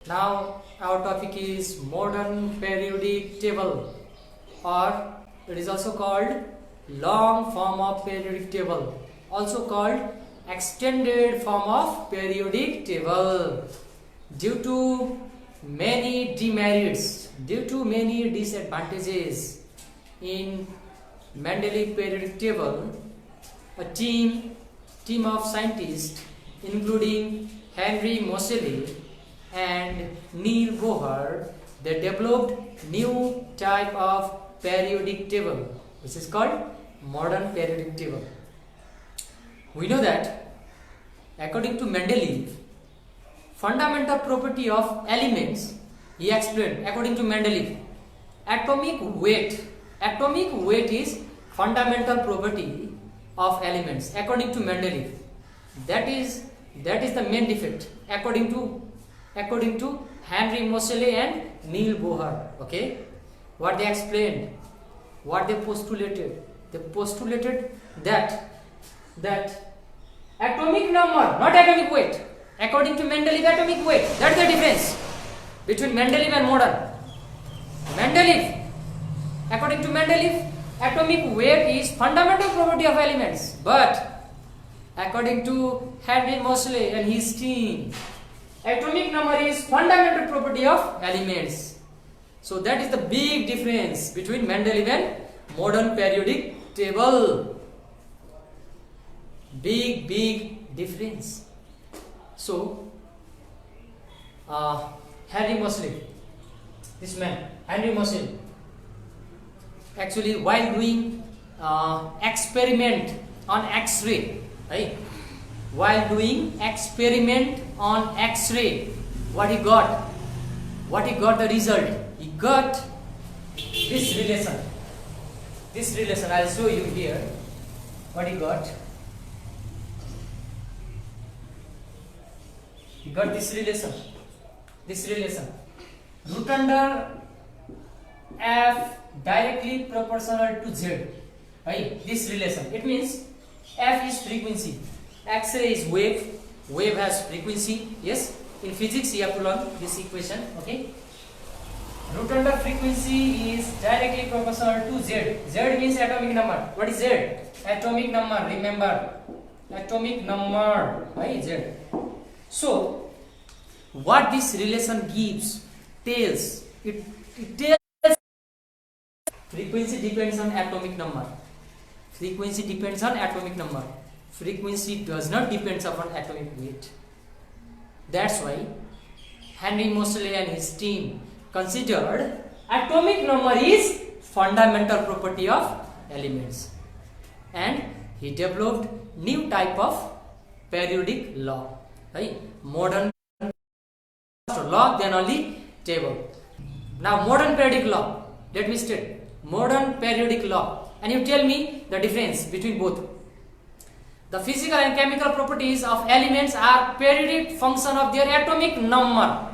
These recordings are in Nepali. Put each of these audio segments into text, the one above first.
Now our topic is modern periodic table, or it is also called long form of periodic table, also called extended form of periodic table. Due to many demerits, due to many disadvantages in Mendeleev periodic table, a team of scientists including Henry Moseley and Neil Bohr, they developed new type of periodic table which is called modern periodic table. We know that according to Mendeleev, fundamental property of elements, he explained according to Mendeleev, atomic weight is fundamental property of elements according to Mendeleev. That is the main defect according to Henry Moseley and Neil Bohr. Okay, what they explained, what they postulated that atomic number, not atomic weight. According to Mendeleev, atomic weight, that's the difference between Mendeleev and modern. According to Mendeleev, atomic weight is fundamental property of elements, but according to Henry Moseley and his team, atomic number is fundamental property of elements. So that is the big difference between Mendeleev and modern periodic table. Big difference. So Henry Moseley, this man Henry Moseley, actually while doing experiment on X-ray, right? While doing experiment on X-ray, what he got the result? He got this relation. I'll show you here what he got. He got this relation. Root under F directly proportional to Z. Right? This relation. It means F is frequency, X-ray is wave has frequency. Yes, in physics you have to learn this equation. Okay, root under frequency is directly proportional to Z. Z means atomic number. What is Z? Atomic number. Remember, atomic number. Right? Z. So what this relation tells frequency depends on atomic number. Frequency does not depend upon atomic weight. That's why Henry Moseley and his team considered atomic number is fundamental property of elements, and he developed new type of periodic law. Right? Modern law, then only table. Now modern periodic law, let me state modern periodic law, and you tell me the difference between both. The physical and chemical properties of elements are periodic function of their atomic number.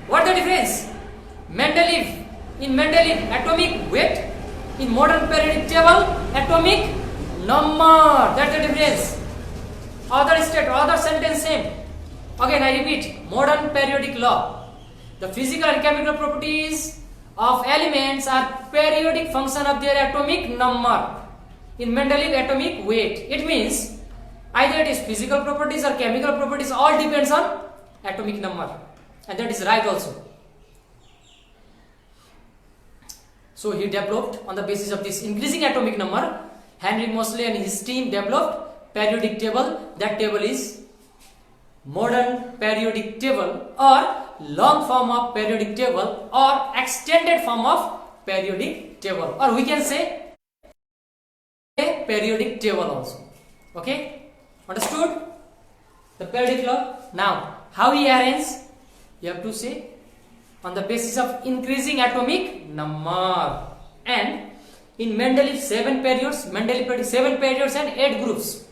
What the difference? In Mendeleev, atomic weight. In modern periodic table, atomic number. That's the difference. Other sentence same. Again I repeat, modern periodic law. The physical and chemical properties of elements are periodic function of their atomic number. In Mendeleev, atomic weight. It means either it is physical properties or chemical properties, all depends on atomic number, and that is right also. So he developed on the basis of this increasing atomic number. Henry Moseley and his team developed periodic table. That table is modern periodic table, or long form of periodic table, or extended form of periodic table, or we can say a periodic table also. Okay, Understood? The periodic law. Now, how we arrange? You have to say on the basis of increasing atomic number. And in Mendeleev 7 periods, Mendeleev period 7 periods and 8 groups.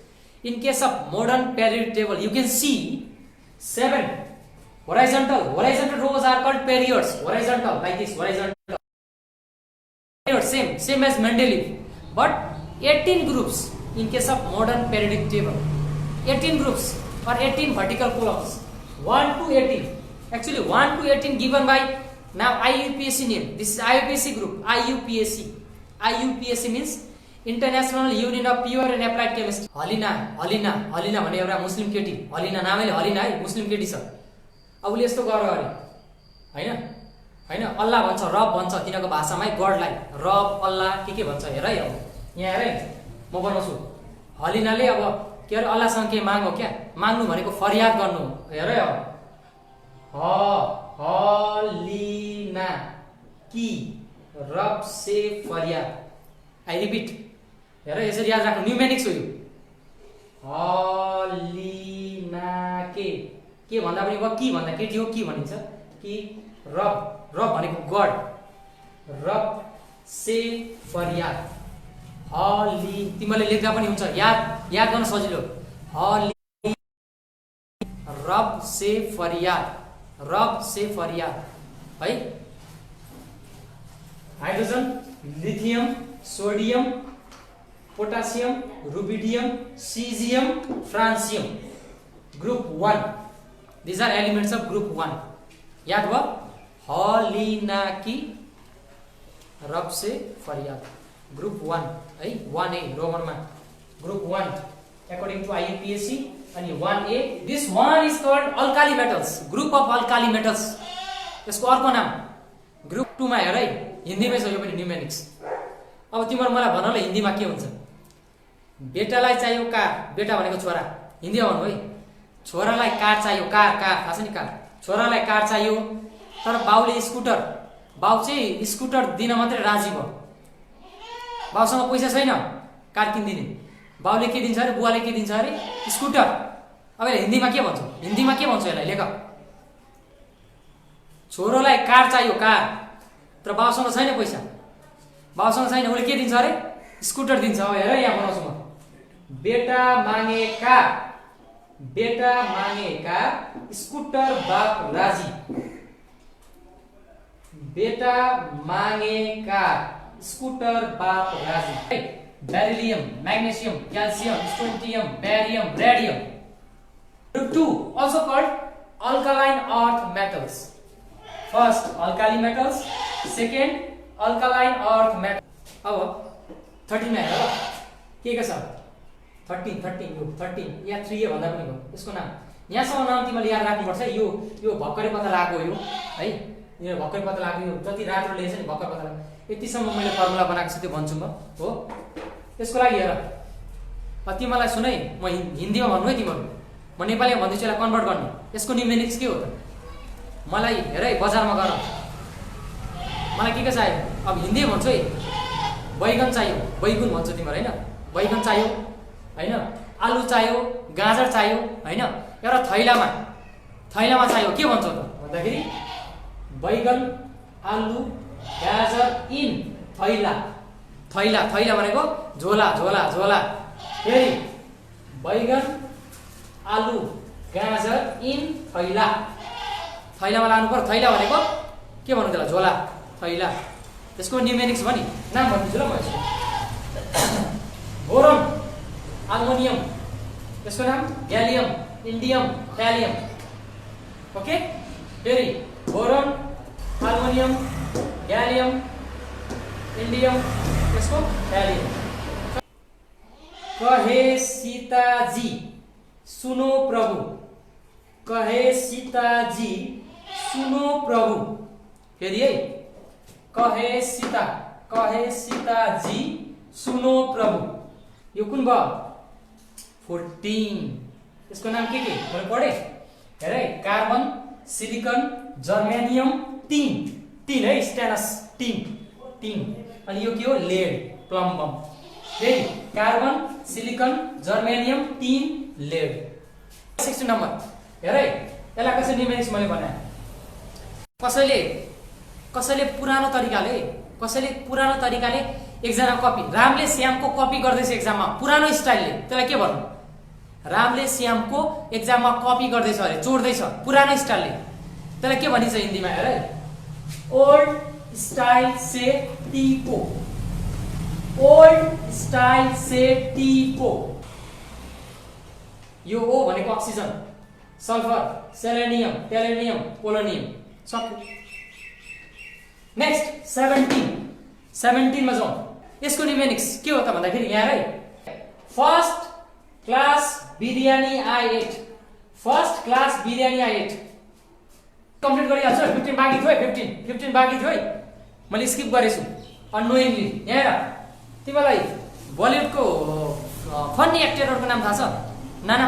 In case of modern periodic table, you can see 7 horizontal rows are called periods. Horizontal, like this, horizontal. Same as Mendeleev. But 18 groups in case of modern periodic table. 18 groups or 18 vertical columns. 1 to 18. Actually 1 to 18 given by now IUPAC name. This is IUPAC group. IUPAC means International Union of Pure and Applied Chemistry. Halina भने एउटा मुस्लिम केटी. हलिना नामैले हलिना है मुस्लिम केटी छ. अब उले यस्तो गर्यो अरे हैन अल्लाह भन्छ रब भन्छ तिनीको भाषामै गडलाई रब अल्लाह के भन्छ हेर है अब यहाँ हेर है म बनाउँछु. हलिनाले अब के अरे अल्लाहसँग के माग्नु क्या माग्नु भनेको फरियाद गर्नु हेर है अब हलिना की रब से फरियाद. आई रिपिट हेर यसरी याद राख्नु न्यूमेरिक्स हो यो. हलिना के भन्दा पनि की भन्दा केटी हो की भनिन्छ कि रब भनेको गड रब से फरियाद. तिमीले लेख्दा पनि हुन्छ याद गर्न सजिलो. रब से फरियाद है. Hydrogen lithium sodium potassium rubidium caesium francium group 1. These are elements of group 1. याद भयो हलिना की रब से फरियाद ग्रुप 1 है. 1A रोमनमा group 1 according to IUPAC and 1A. This one is called alkali metals. Group of alkali metals. यसको अर्को नाम ग्रुप 2 मा हेर है हिन्दीमै छ यो पनि न्यूमेरिक्स. अब तिम्रो मलाई भन ल हिन्दीमा के हुन्छ. बेटालाई चाहियो कार. बेटा भनेको छोरा. हिन्दीमा भन्नु है. छोरालाई कार चाहियो कार थाहा छ नि कार. छोरालाई कार चाहियो तर बाउले स्कुटर. बाउ चाहिँ स्कुटर दिन मात्रै राजी भयो. बाउसँग पैसा छैन कार किन्दिने. बाउले के दिन्छ अरे बुवाले के दिन्छ अरे स्कुटर. अब हिन्दीमा के भन्छौ यसलाई लेख. छोरोलाई कार चाहियो कार तर बाउसँग छैन पैसा. बाउसँग छैन उसले के दिन्छ अरे स्कुटर दिन्छ. अब हेर यहाँ बनाउँछु म. बेटा मागेका स्कुटर बाप राजी. बेटा मागेका स्कुटर बाप राजी. Beryllium magnesium calcium strontium barium radium. Group 2 also called alkaline earth metals. First alkali metals, second alkaline earth metals. अब 13 मा हेर के छ 13 यो 13 या 3A भन्दा पनि हो यसको नाम. यहाँसम्म नाम तिमीले याद राख्नुपर्छ. यो भक्करै पत्ता लागो यो है. यो भक्करै पत्ता लाग्यो. यो जति राम्रो लेखेछ नि भक्करै पत्ता लाग्यो. यतिसम्म मैले फर्मुला बनाएको छु त्यो भन्छु म हो. यसको लागि हेर तिमीलाई सुन है म हिन्दीमा भन्नु है तिमीहरू. म नेपालीमा भन्दैछु यसलाई कन्भर्ट गर्ने. यसको न्यूमेरिक्स के हो त. मलाई हेर है बजारमा गएर मलाई के चाहियो. अब हिन्दीमा भन्छु है. बैगन चाहियो बैगुन भन्छ तिमीहरू हैन. बैगन चाहियो हैन. आलु चाहियो गाजर चाहियो हैन. एउटा थैलामा चाहियो के भन्छ त भन्दाखेरि बैगन आलु गाजर इन थैला भनेको झोला. फेरि बैगन आलु गाजर इन थैलामा लानु पर्यो. थैला भनेको के भन्नु त्यसलाई झोला थैला. त्यसको न्यूमेरिक्स पनि नाम भन्दिन्छु ल म यसको. बोरोन अल्मुनियम यसको नाम ग्यालियम इन्डियम थ्यालियम. ओके फेरि बोरोन अल्मुनियम ग्यालियम इन्डियम यसको थ्यालियम. कहे सीताजी सुनो प्रभु. कहे सीताजी सुनो प्रभु. फेरि है कहे सीताजी सुनो प्रभु. यो कुन भयो 14. यसको नाम के मैले पढे हेर है. कार्बन सिलिकन जर्मेनियम टिन है स्टेनस टिन. अनि यो के हो लेड प्लम्बम. फेरि carbon, silicon, germanium, tin, lead. 16 number हेर है, यसलाई कसरी न्युमेरिक्स मैले बनाएँ। कसैले पुरानो तरिकाले एकजना कपी, रामले श्यामको कपी गर्दैछ एक्जाममा पुरानो स्टाइलले, त्यसलाई के भन्नु? रामले श्यामको एक्जाममा कपी गर्दैछ अरे, चोर्दैछ पुरानो स्टाइलले, त्यसलाई के भनिन्छ हिन्दीमा हेर है? ओल्ड स्टाइल से टीपो। ओल्ड स्टाइल से टीपो। यो ओ भनेको अक्सिजन, सल्फर, सेलेनियम, टेलेनियम, पोलोनियम। सक्यो। नेक्स्ट 17 मा जाउँ। यसको न्युमेरिक्स के हो त भन्दाखेरि यहाँ है, first class biryani I ate. First class biryani I ate complete गरिहाल्छु। 15 बाँकी थियो है, 15 बाँकी थियो है, मैले स्किप गरेछु अननोइङली। यहाँ हेर, तिमीलाई बलिउडको फन्नी एक्टरहरूको नाम थाहा छ? नाना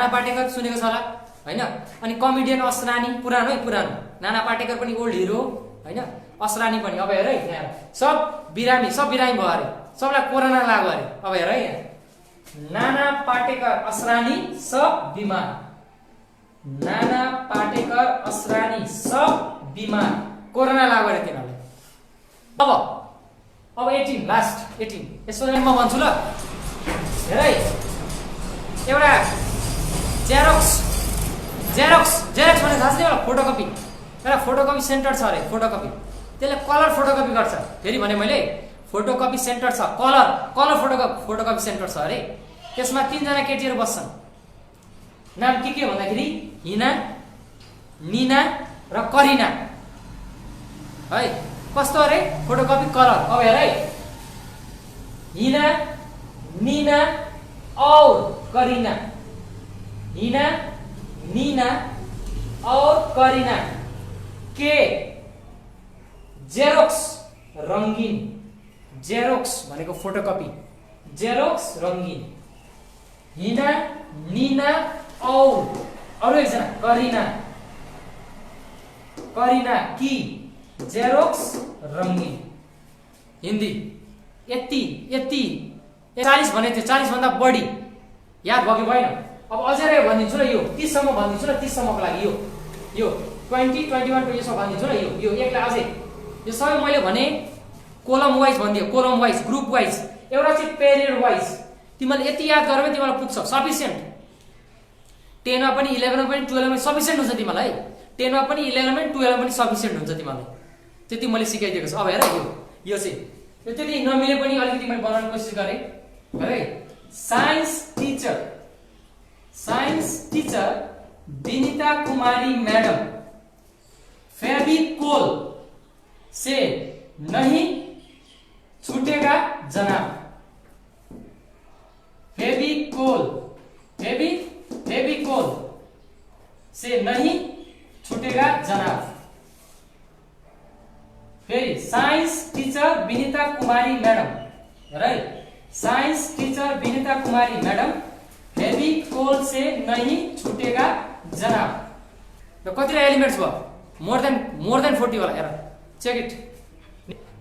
पाटेकर सुनेको छ होला हैन? अनि कमेडियन असरानी, पुरानो है, पुरानो। नाना पाटेकर पनि ओल्ड हिरो हैन, असरानी पनि। अब हेर है, यहाँ सब बिरामी भयो अरे, सबलाई कोरोना लाग्यो अरे। अब हेर है, यहाँ नाना पाटेकर, असरानी सब बिमार। नाना पाटेकर, असरानी सब बिमार, कोरोना लाग्यो अरे तिनीहरूलाई। अब 18 लास्ट 18 यसो म भन्छु ल। हेर है, एउटा जेरोक्स भने थाहा छ तिमीलाई? फोटोकपी। एउटा फोटोकपी सेन्टर छ अरे, फोटोकपी। त्यसले कलर फोटोकपी गर्छ। फेरि भने मैले फोटोकपी सेन्टर छ, कलर फोटोकपी सेन्टर छ अरे। त्यसमा 3 जना केटीहरू बस्छन्। नाम के भन्दाखेरि हिना, निना र करिना है। कस्तो अरे फोटोकपी कलर। अब हेर है, हिना, निना और करिना। हिना, निना और करिना के जेरोक्स रंगीन। जेरोक्स भनेको फोटोकपी, जेरोक्स रंगीन। हिना, निना और अरु एकजना करिना की जेरोक्स रंगीन। हिन्दी यति 40 भने थियो, 40 भन्दा बढी याद भयो कि भएन? अब अझै भनिदिन्छु ल, यो 30 सम्म भनिदिन्छु ल। 30 सम्मको लागि यो 20, 21, 22 सम्म भनिदिन्छु ल। यो एकलाई अझै यो सबै मैले भने कोलम वाइज भनिदियो, कोलम वाइज, ग्रुप वाइज, एउटा चाहिँ पेरियड वाइज। तिमीले यति याद गरेर तिमीलाई पुग्छ, सफिसिएन्ट। 10 मा पनि 11 मा पनि 12 मा सफिसिएन्ट हुन्छ तिमीलाई। 10 मा पनि 11 मा पनि 12 मा पनि सफिसिएन्ट हुन्छ तिमीलाई। त्यति मैले सिकाइदिएको छु। अब हेर यो चाहिँ यो त्यति नमिले पनि अलिकति मैले बनाउन कोसिस गरे। है science teacher Vinita Kumari madam Fevicol से नहीं छूटेगा जनाब। फेविकोल से नहीं छूटेगा जनाब। फिर science teacher Vinita Kumari madam, right? Science teacher Vinita Kumari madam Fevicol से नहीं छूटेगा जनाब। तो कतिवटा एलिमेंट्स भयो? मोर देन 40 वाला। हेर चेक इट।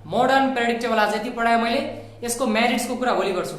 मोडर्न प्रेडिक्टेबल आज यति पढाए मैले। यसको मेरिट्स को कुरा भोलि गर्छु।